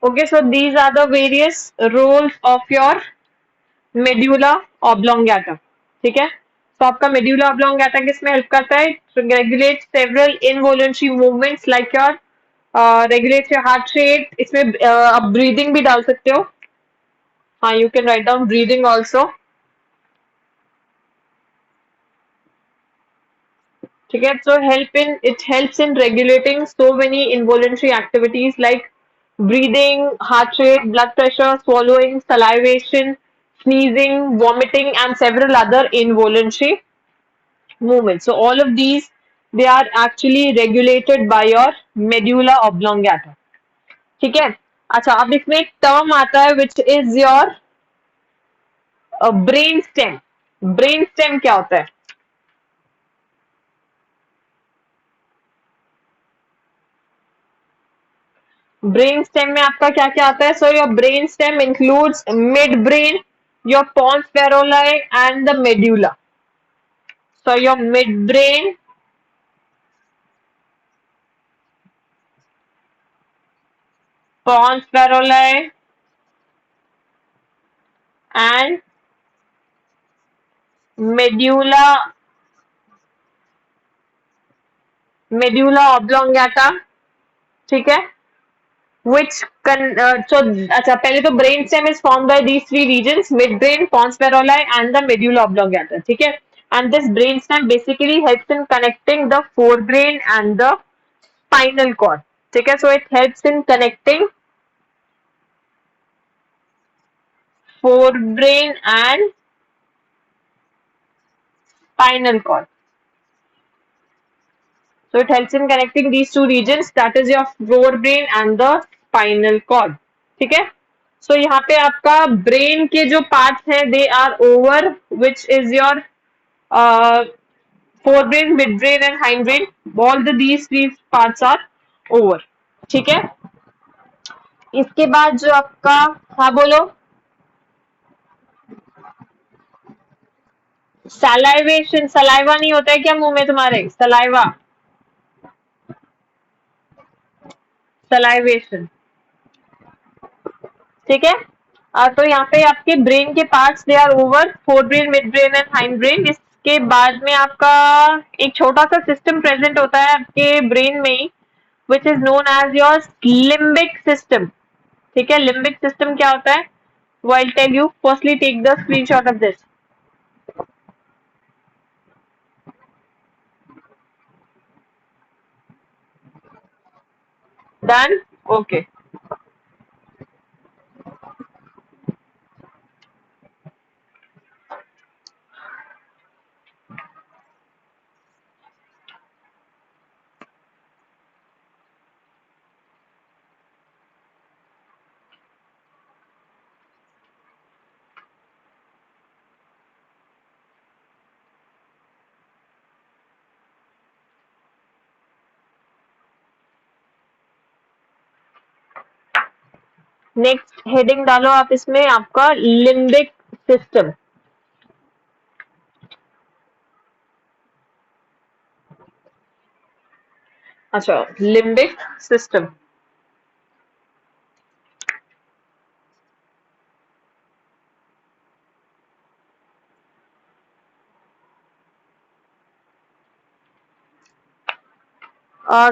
Okay, so these are the various roles of your medulla oblongata. ठीक है, तो आपका medulla oblongata किसमें हेल्प करता है? To regulate several involuntary movements like your regulate your heart rate. इसमें आप breathing भी डाल सकते हो. हाँ, you can write down breathing also. ठीक है, so it helps in regulating so many involuntary activities like breathing, heart rate, blood pressure, swallowing, salivation, sneezing, vomiting, and several other involuntary movements. So all of these, they are actually regulated by your medulla oblongata. ठीक है, अच्छा अब इसमें एक term आता है which is your brain stem. Brain stem क्या होता है? ब्रेन स्टेम में आपका क्या क्या आता है? So your brain stem includes midbrain, your pons Varolii and the medulla. So your midbrain, pons feroli and medulla oblongata. ठीक है, which so अच्छा पहले तो brain stem is formed by these three regions: mid brain, pons feroli and the medulla oblongata. ठीक है, and this brain stem basically helps in connecting the forebrain and the spinal cord. ठीक है, so it helps in connecting forebrain and spinal cord. So it helps in connecting these two regions, that is your forebrain and the spinal cord. ठीक है, सो यहाँ पे आपका brain के जो parts हैं they are over, which is your forebrain, midbrain and hindbrain. All these three parts are over. ठीक है, इसके बाद जो आपका, हाँ बोलो. सलाइवेशन, सलाइवा नहीं होता है क्या मुंह में तुम्हारे? Saliva, salivation. ठीक है, तो यहाँ पे आपके ब्रेन के parts they are over, forebrain, midbrain and hindbrain. इसके बाद में आपका एक छोटा सा सिस्टम प्रेजेंट होता है आपके ब्रेन में ही, which is known as your limbic system. ठीक है, लिम्बिक सिस्टम क्या होता है? वो I tell you. Firstly take the screenshot of this. Done, okay. Next heading डालो आप इसमें, आपका लिम्बिक सिस्टम. अच्छा, limbic system.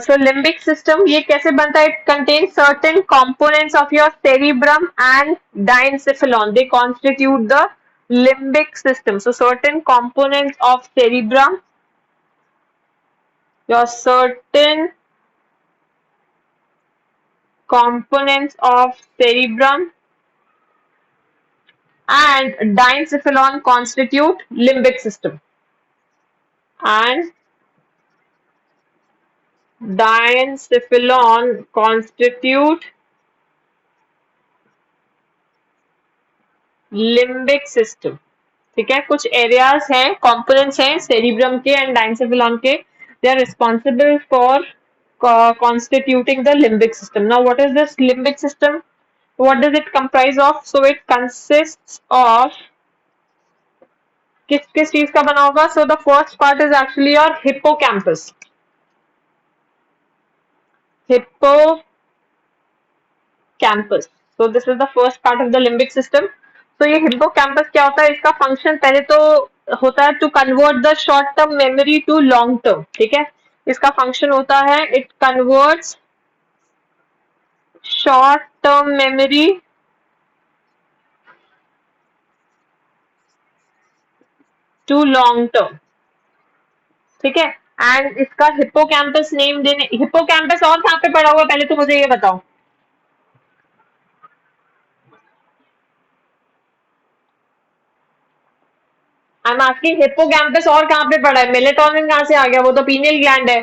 So limbic system ये कैसे बनता है? It contains certain components of your cerebrum and diencephalon. They constitute the limbic system. So certain components of cerebrum, your certain components of cerebrum and diencephalon constitute limbic system. And diencephalon constitute limbic system. ठीक है, कुछ areas हैं, components हैं cerebrum के and diencephalon के. They are responsible for constituting the limbic system. Now what is this limbic system? What does it comprise of? So it consists of, किस किस चीज का बना होगा? So the first part is actually your hippocampus. Hippocampus campus. So this is the first part of the limbic system. तो ये hippocampus क्या होता है? इसका फंक्शन पहले तो होता है to convert the short term memory to long term. ठीक है, इसका फंक्शन होता है it converts short term memory to long term. ठीक है, एंड इसका हिप्पोकैम्पस नेम देने, हिप्पोकैम्पस और कहाँ पे पड़ा हुआ है पहले तो मुझे ये बताओ. आई एम आस्किंग हिप्पोकैम्पस और कहाँ पे पड़ा है? मेलेटोनिन कहाँ से आ गया? वो तो पीनियल ग्लैंड है.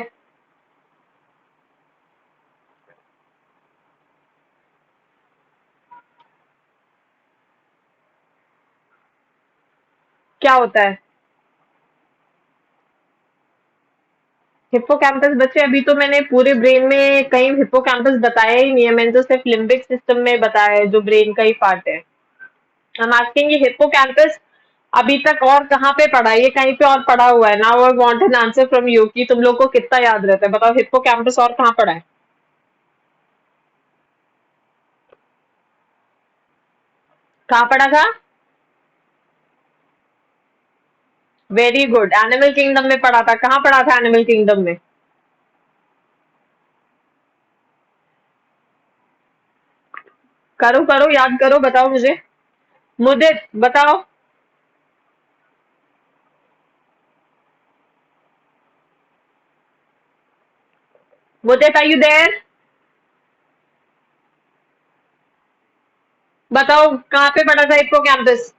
क्या होता है हिप्पोकैम्पस? बच्चे अभी तो मैंने पूरे ब्रेन में कहीं हिप्पोकैम्पस बताया ही नहीं है. मैंने तो सिर्फ लिम्बिक सिस्टम में बताया है जो ब्रेन का ही पार्ट है. हम आस्किंग ये हिप्पोकैम्पस अभी तक और कहाँ पे पड़ा है? ये कहीं पे और पड़ा हुआ है. Now I want an answer from you कि तुम लोग को कितना याद रहता है. बताओ हिप्पोकैम्पस और कहाँ पड़ा है? कहाँ पड़ा था? वेरी गुड, एनिमल किंगडम में पड़ा था. कहाँ पड़ा था एनिमल किंगडम में? करो करो, याद करो, बताओ मुझे. मुझे बताओ. मुझे आर यू देयर? बताओ कहाँ पे पड़ा था हिप्पोकैम्पस?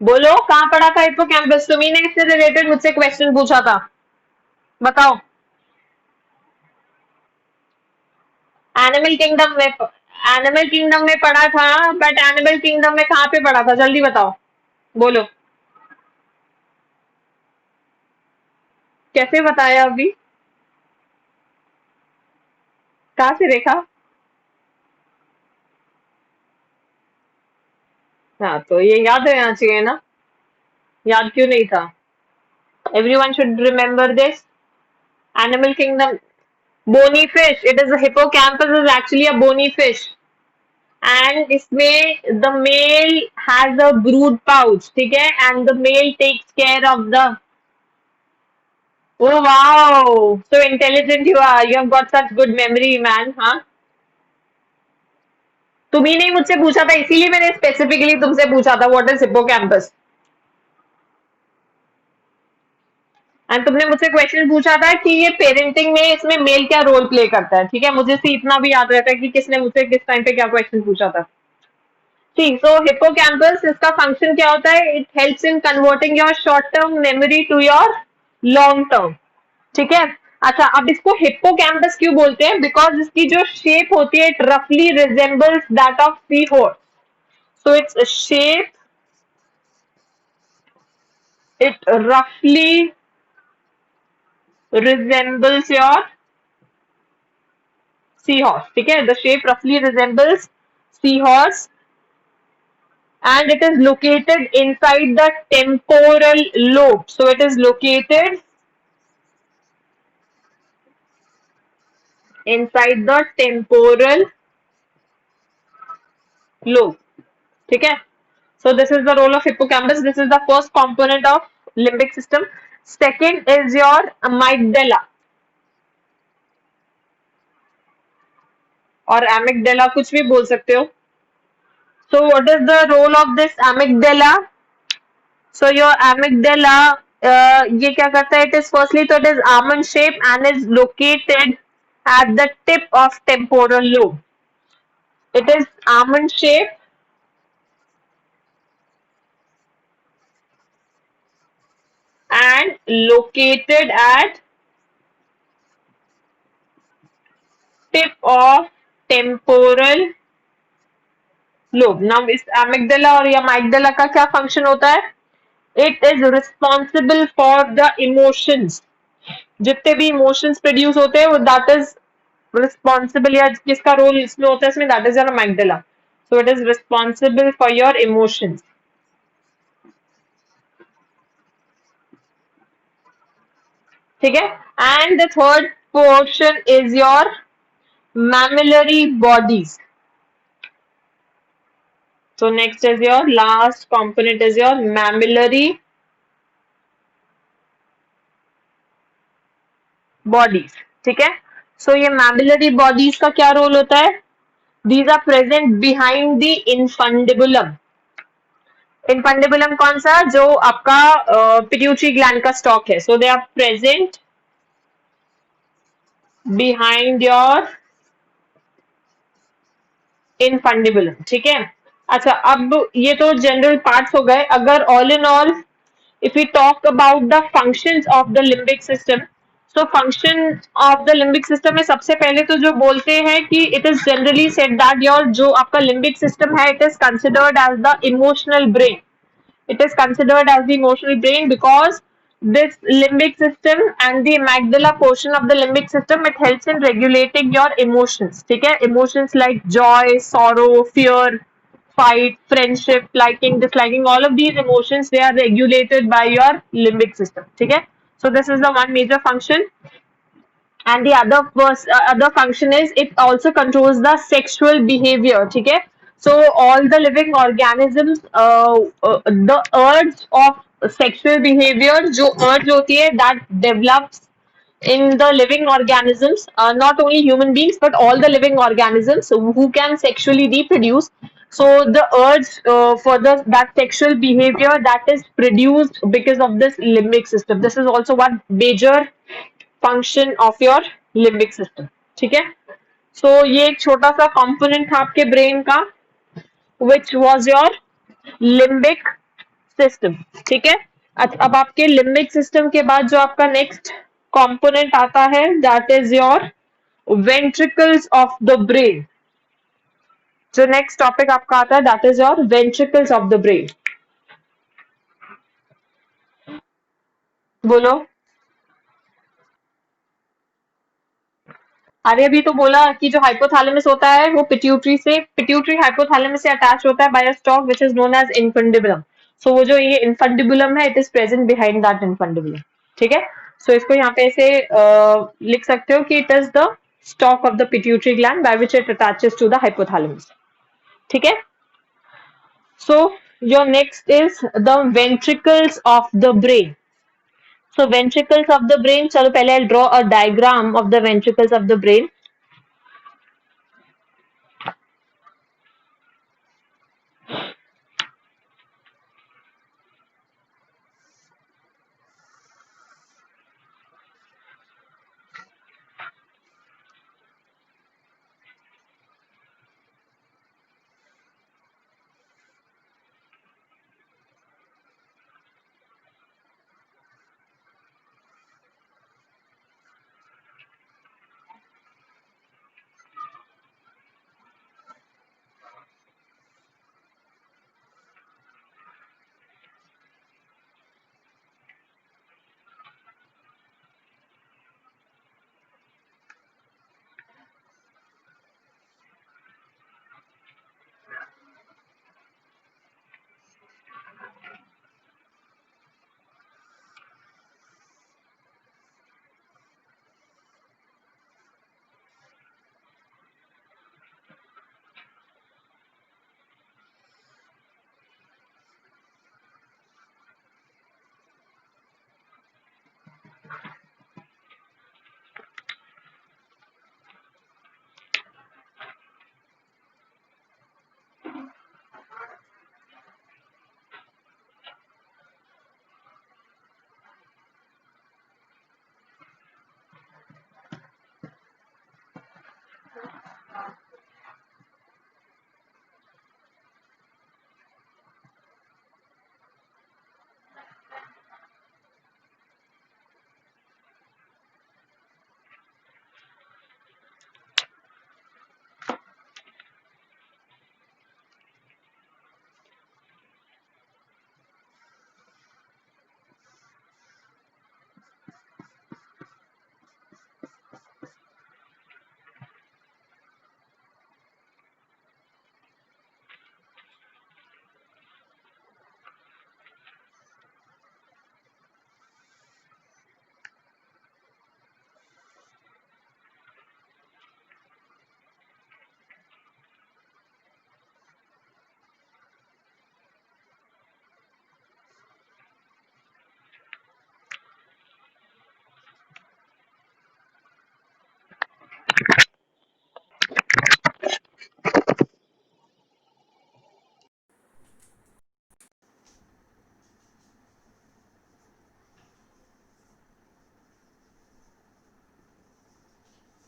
बोलो कहाँ पड़ा था हिप्पोकैम्पस? तुम्ही ने इससे रिलेटेड मुझसे क्वेश्चन पूछा था. बताओ. एनिमल किंगडम में, एनिमल किंगडम में पड़ा था. बट एनिमल किंगडम में कहाँ पे पड़ा था? जल्दी बताओ. बोलो. कैसे बताया अभी? कहाँ से देखा? हाँ तो ये याद रहना चाहिए ना. याद क्यों नहीं था? Everyone should remember this. Animal kingdom. Bony fish. It is hippocampus is actually a bony fish. And इसमें the male has a brood pouch. ठीक है, and the male takes care of the. Oh wow! So intelligent you are. You have got such good memory, man. हाँ. तुम्ही ने मुझसे पूछा था इसीलिए मैंने स्पेसिफिकली तुमसे पूछा था व्हाट इज हिप्पोकैम्पस. एंड तुमने मुझसे क्वेश्चन पूछा था कि ये पेरेंटिंग में इसमें मेल क्या रोल प्ले करता है. ठीक है, मुझे से इतना भी याद रहता है कि किसने मुझसे किस टाइम पे क्या क्वेश्चन पूछा था. ठीक. सो हिप्पोकैम्पस इसका फंक्शन क्या होता है? It helps in converting your short term memory to your long term. ठीक है. अच्छा, अब इसको हिप्पोकैम्पस क्यों बोलते हैं? बिकॉज इसकी जो शेप होती है इट रफली resembles that of sea horse. So its shape, it रफली resembles your seahorse. ठीक है, the shape roughly resembles seahorse and it is located inside the temporal lobe. So it is located inside the temporal lobe. ठीक है. So this is the role of hippocampus. This is the first component of limbic system. Second is your amygdala और amygdala कुछ भी बोल सकते हो. So what is the role of this amygdala? So your amygdala, ये क्या करता है? It is firstly तो it is almond shape and is located at the tip of temporal lobe. It is almond shape and located at tip of temporal lobe. Now इस amygdala और या amygdala का क्या function होता है? It is responsible for the emotions. जितने भी emotions produce होते हैं वो दैट इज रिस्पॉन्सिबल, या किसका रोल इसमें होता है इसमें, that is your amygdala. So it is responsible for your emotions. ठीक है? And the third portion is your mammillary bodies. So next is your last component is your mammillary bodies. ठीक है? So ये mammillary bodies का क्या role होता है? These are present behind the infundibulum. Infundibulum कौन सा? जो आपका पिट्यूटरी ग्लैंड का स्टॉक है. So they are present behind your infundibulum. ठीक है? अच्छा, अब ये तो जनरल पार्ट्स हो गए. अगर all in all if we talk about the functions of the limbic system, so function of the limbic system में सबसे पहले तो जो बोलते हैं कि it is generally said that your जो आपका limbic system है, it is considered as the emotional brain. It is considered as the emotional brain because this limbic system and the amygdala portion of the limbic system, it helps in regulating your emotions. ठीक है? Emotions like joy, sorrow, fear, fight, friendship, liking, disliking, all of these emotions, they are regulated by your limbic system. ठीक है? So this is the one major function. And the other function is it also controls the sexual behavior. ठीक है? So all the living organisms, the urge of sexual behavior, जो urge होती है, that develops in the living organisms, not only human beings but all the living organisms who can sexually reproduce. So the urge for that sexual behavior, that is produced because of this limbic system. This is also one major function of your limbic system. ठीक है? सो ये एक छोटा सा component था आपके brain का, which was your limbic system. ठीक है? अब आपके लिम्बिक सिस्टम के बाद जो आपका नेक्स्ट कंपोनेंट आता है, that is your ventricles of the brain. जो नेक्स्ट टॉपिक आपका आता है, that is your ventricles of the brain. बोलो. अरे अभी तो बोला कि जो हाइपोथैलेमस होता है वो पिट्यूटरी हाइपोथैलेमस से अटैच होता है by a stalk which is known as infundibulum. So वो जो ये इन्फंडिबुलम है, it is present behind that infundibulum. ठीक है? सो इसको यहाँ पे ऐसे लिख सकते हो कि it is the stalk of the pituitary gland by which it attaches to the hypothalamus. ठीक है? So your next is the ventricles of the brain. So ventricles of the brain, चलो पहले I'll draw a diagram of the ventricles of the brain.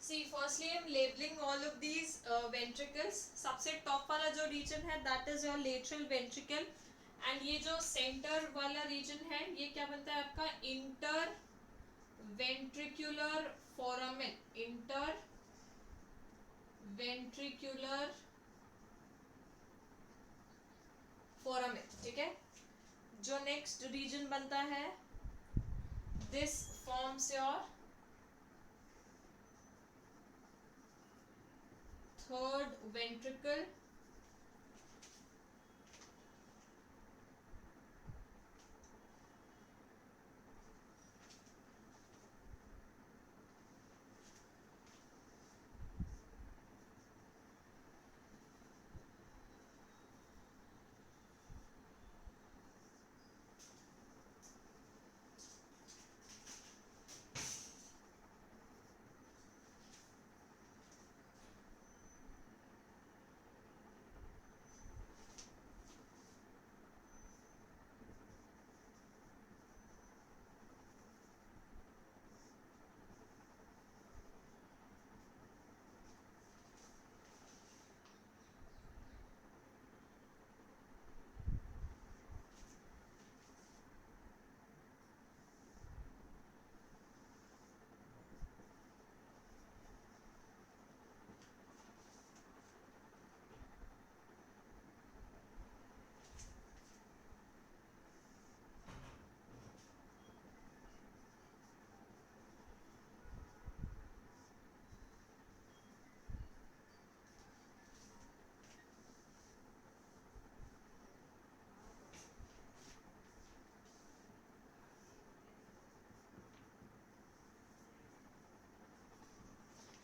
See firstly I am labelling all of these ventricles. सबसे top वाला जो region है that is your lateral ventricle, and ये जो centre वाला reason है ये क्या बनता है आपका inter ventricular foramen. Inter ventricular foramen. ठीक है. जो नेक्स्ट रीजन बनता है this forms your third ventricle.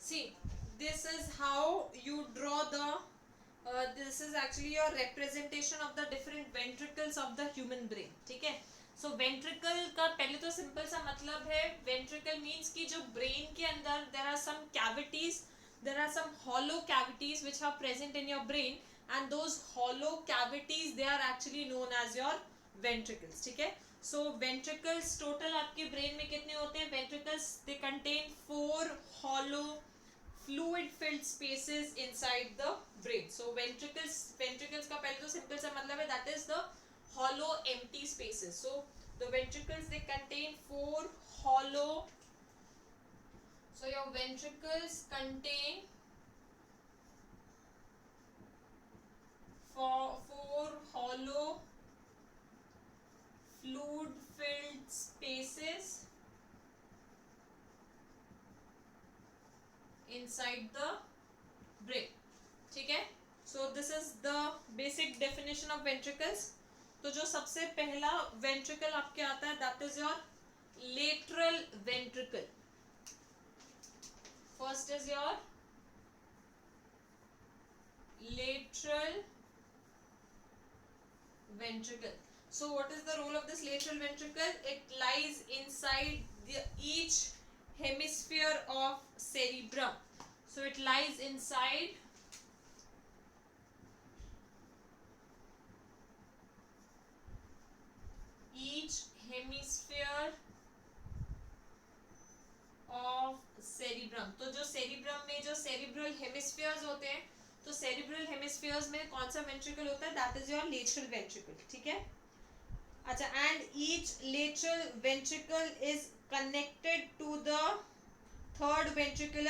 See, this is how you draw the this is actually your representation of the different ventricles of the human brain. ठीक है. So ventricle का पहले तो सिंपल सा मतलब है ventricle means कि जो brain के अंदर there are some cavities, there are some hollow cavities which are present in your brain, and those hollow cavities they are actually known as your ventricles. ठीक है. So ventricles total आपके brain में कितने होते हैं? Ventricles they contain 4 hollow fluid filled spaces inside the brain. So ventricles का पहले तो simple सा मतलब है that is the hollow empty spaces. So the ventricles they contain 4 hollow. So your ventricles contain 4 hollow fluid filled spaces inside the brain. ठीक है. So this is the basic definition of ventricles. तो जो सबसे पहला ventricle आपके आता है that is your lateral ventricle. First is your lateral ventricle. So what is the role of this lateral ventricle? It lies inside each hemisphere of cerebrum. So it lies inside each hemisphere of cerebrum. तो जो cerebrum में जो cerebral hemispheres होते हैं, तो cerebral hemispheres में कौन सा ventricle होता है? That is your lateral ventricle. ठीक है. अच्छा, and each lateral ventricle is connected to the third ventricle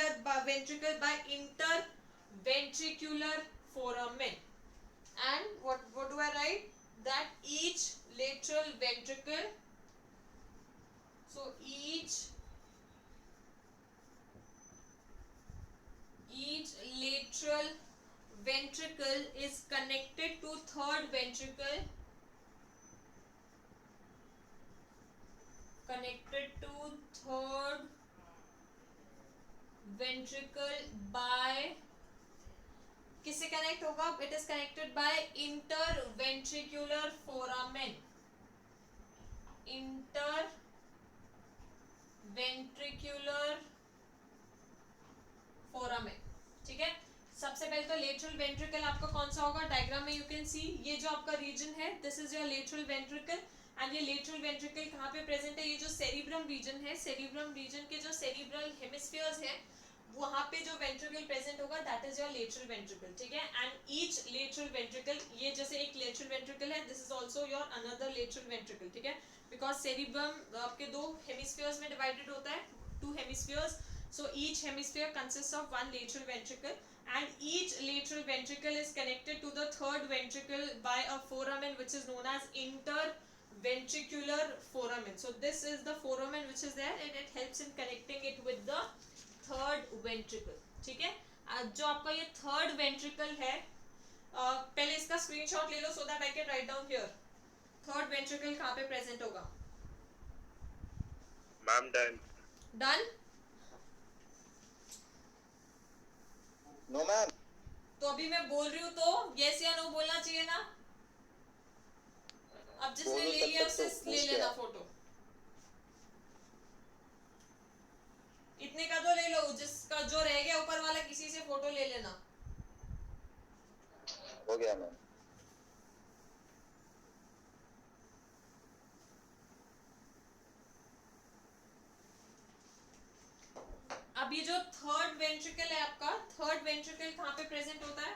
by interventricular foramen. And what do I write? That each lateral ventricle, so each lateral ventricle is connected to third ventricle, by किससे connect होगा? It is connected by interventricular foramen. Interventricular foramen. ठीक है. सबसे पहले तो lateral ventricle आपका कौन सा होगा? डायग्राम में यू कैन सी ये जो आपका रीजन है this is your lateral ventricle, and ये लेटरल वेंट्रिकल कहाँ पे प्रेजेंट है? ये जो सेरिब्रम रीजन है, सेरिब्रम रीजन के जो सेरिब्रल हेमिस्फीयर्स है वहां पे जो वेंट्रिकल प्रेजेंट होगा that is your lateral ventricle, ठीक है। एंड ईच लेटरल वेंट्रिकल, ये जैसे एक लेटरल वेंट्रिकल है, this is also your another lateral ventricle, ठीक है। बिकॉज सेरिब्रम आपके दो हेमिस्फीयर्स में डिवाइडेड होता है, to hemispheres, so each hemisphere consists of one lateral ventricle, and each lateral ventricle is connected to the third ventricle by a foramen which is known as interventricular foramen. So this is the foramen which is there and it helps in connecting it with the third ventricle, ठीक है। जो आपका ये third ventricle है, पहले इसका screenshot ले लो so that I can write down here third ventricle कहाँ पे प्रेजेंट होगा। Ma'am done. Done. No ma'am. तो अभी मैं बोल रही हूँ तो यस या नो बोलना चाहिए ना। अब जिसने बोलो ले तब लिया तक उससे तो ले पूछ लेना लिया। फोटो, इतने का तो ले लो, जिसका जो रह गया ऊपर वाला किसी से फोटो ले लेना। हो गया मैम। अब ये जो थर्ड वेंट्रिकल है आपका, थर्ड वेंट्रिकल कहाँ पे प्रेजेंट होता है,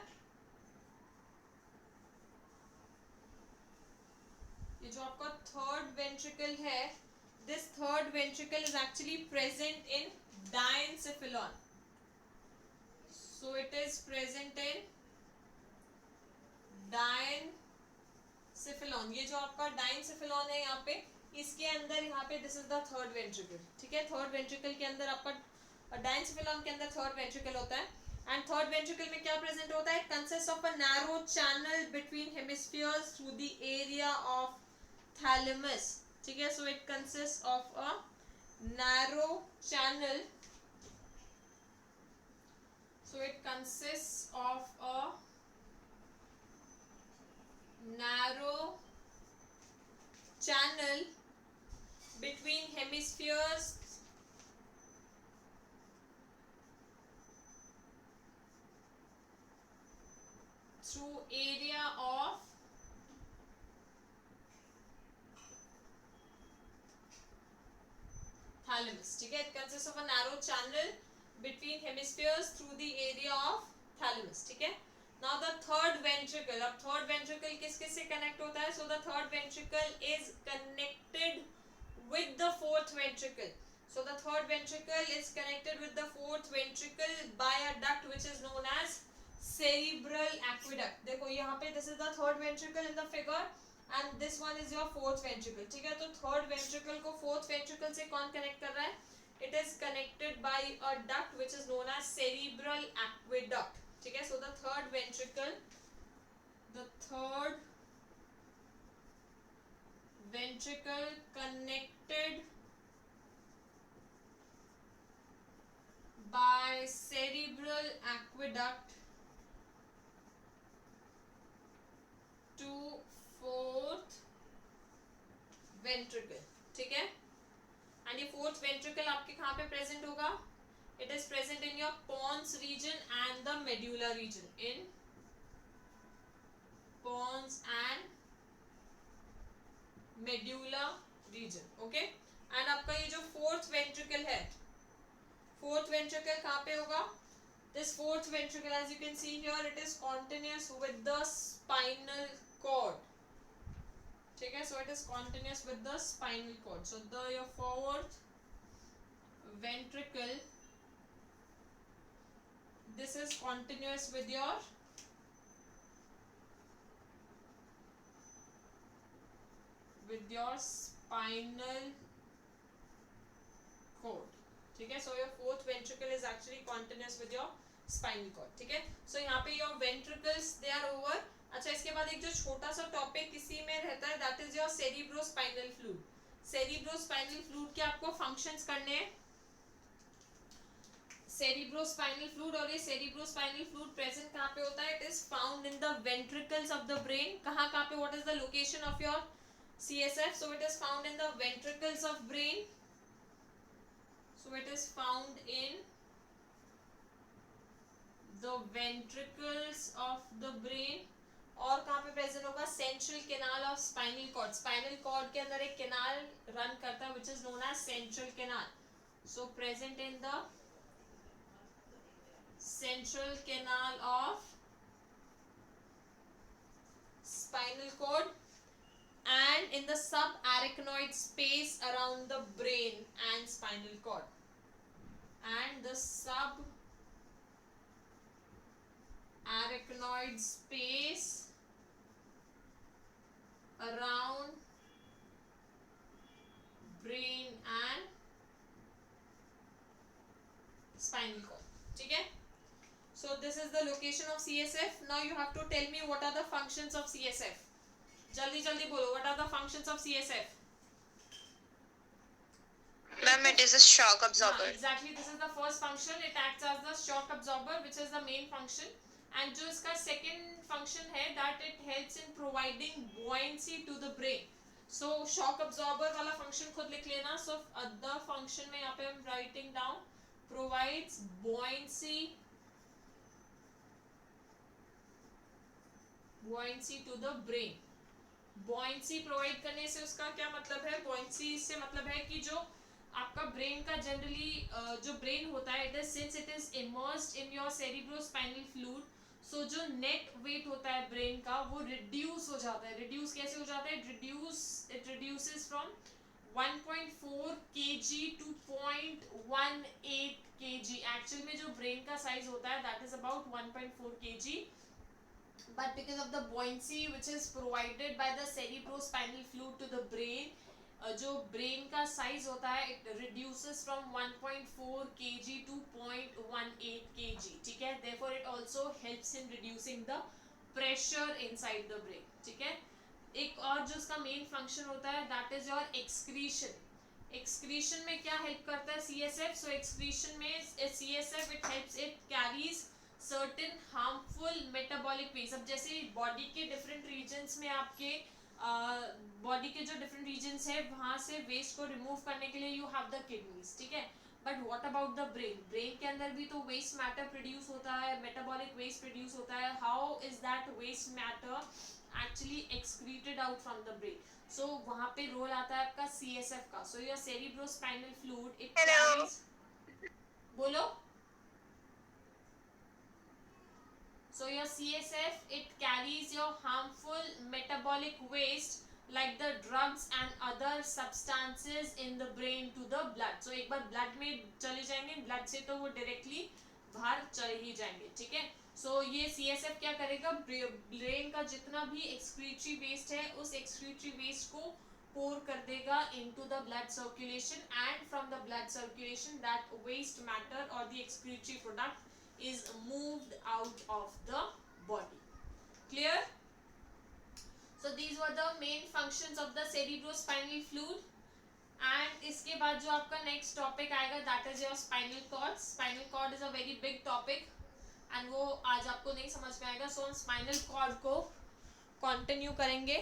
ये जो आपका थर्ड वेंट्रिकल है, this third ventricle is actually present in diencephalon, so it is present in diencephalon. ये जो आपका डायनसेफिलॉन है यहाँ पे, इसके अंदर यहाँ पे this is the third ventricle, ठीक है। थर्ड वेंट्रिकल के अंदर आपका डायनसेफिलॉन के अंदर थर्ड वेंट्रिकल होता है। एंड थर्ड वेंट्रिकल में क्या प्रेजेंट होता है, consist of a narrow channel between hemispheres through the area of thalamus, ठीक है। So it consist of a narrow channel, so it consists of a narrow channel between hemispheres through area of thalamus, ठीक है। It consists of a narrow channel between hemispheres through the area of thalamus, ठीक है। Now the third ventricle, अब third ventricle किस किस से connect होता है, so the third ventricle is connected with the fourth ventricle, so the third ventricle is connected with the fourth ventricle by a duct which is known as cerebral aqueduct। देखो यहाँ पे this is the third ventricle in the figure and this one is your fourth ventricle, ठीक है। तो third ventricle को fourth ventricle से कौन connect कर रहा है, it is connected by a duct which is known as cerebral aqueduct, ठीक है। so the third ventricle connected by cerebral aqueduct to fourth ventricle, ठीक है। एंड ये फोर्थ वेंट्रिकल आपके कहाँ पे प्रेजेंट होगा, it is present in your pons region and the medulla region, in pons and medulla region, okay. And आपका ये जो फोर्थ वेंट्रिकल है, फोर्थ वेंट्रिकल कहाँ पे होगा, this fourth ventricle as you can see here it is continuous with the spinal cord, ठीक है। so it is continuous with the spinal cord, so the your fourth ventricle, this is continuous with your spinal cord, ठीक है। so your fourth ventricle is actually continuous with your spinal cord, ठीक है। so यहाँ पे your ventricles they are over। अच्छा, इसके बाद एक जो छोटा सा टॉपिक इसी में रहता है that is your cerebrospinal fluid. Cerebrospinal fluid के आपको फंक्शंस करने हैं, सेरिब्रोस्पाइनल फ्लूइड, और ये सेरिब्रोस्पाइनल फ्लूइड प्रेजेंट कहाँ पे होता है, it is found in the ventricles of the brain. कहाँ पे, what is the location of your CSF, so it is found in the ventricles of brain, so it is found in the ventricles of the brain। और कहाँ पे present होगा, central canal of spinal cord, spinal cord के अंदर एक canal run करता है which is known as central canal, so present in the central canal of spinal cord and in the subarachnoid space around the brain and spinal cord, and the subarachnoid space around brain and spinal cord. ठीक है? So this is the location of CSF. Now you have to tell me what are the functions of CSF. जल्दी जल्दी बोलो, what are the functions of CSF? Ma'am, it is a shock absorber. Exactly, this is the first function. It acts as the shock absorber, which is the main function. And जो इसका second function है, that it helps in providing buoyancy to the brain. So shock absorber वाला function खुद लिख लेना. So other function में यहाँ पे हम writing down provides buoyancy to the brain. buoyancy provide करने से उसका क्या मतलब है? buoyancy से मतलब है कि जो आपका ब्रेन का जनरली जो ब्रेन होता है, it is since it is immersed in your cerebrospinal fluid, so जो नेट वेट होता है ब्रेन का वो रिड्यूस हो जाता है. रिड्यूस कैसे हो जाता है? It reduces from 1.4 kg to 0.18 kg. Actual में जो ब्रेन का साइज होता है that is about 1.4 kg, but because of the buoyancy which is provided by the cerebrospinal fluid to the brain, जो ब्रेन का साइज होता है it reduces from 1.4 kg to 0.18 kg. ठीक है? therefore it also helps in reducing the pressure inside the brain. ठीक है? एक और जो उसका मेन फंक्शन होता है that is your excretion. Excretion में क्या हेल्प करता है CSF? सो एक्सक्रीशन में CSF it helps, it carries certain harmful metabolic waste. अब जैसे बॉडी के डिफरेंट रीजन्स में आपके बॉडी के जो डिफरेंट रीजन्स है वहां से वेस्ट को रिमूव करने के लिए यू हैव द किडनीज. ठीक है? But what about the brain? Brain के अंदर भी तो वेस्ट मैटर प्रोड्यूस होता है, मेटाबॉलिक वेस्ट प्रोड्यूस होता है. How is that waste matter actually excreted out from the brain? So वहां पे रोल आता है आपका CSF का. So your cerebrospinal fluid it carries, बोलो. So your CSF it carries your harmful metabolic waste like the drugs and other substances in the brain to the blood. So एक बार blood में चले जाएंगे, blood से तो वो directly बाहर चले ही जाएंगे. ठीक है? So ये CSF क्या करेगा? ब्रेन का जितना भी excretory waste है उस excretory waste को pour कर देगा into the blood circulation, and from the blood circulation that waste matter or the excretory product is moved out of the body. Clear? So these were the main functions of the cerebrospinal fluid. And इसके बाद जो आपका next topic आएगा that is your spinal cord. Spinal cord is a very big topic and वो आज आपको नहीं समझ में आएगा. So हम spinal cord को continue करेंगे.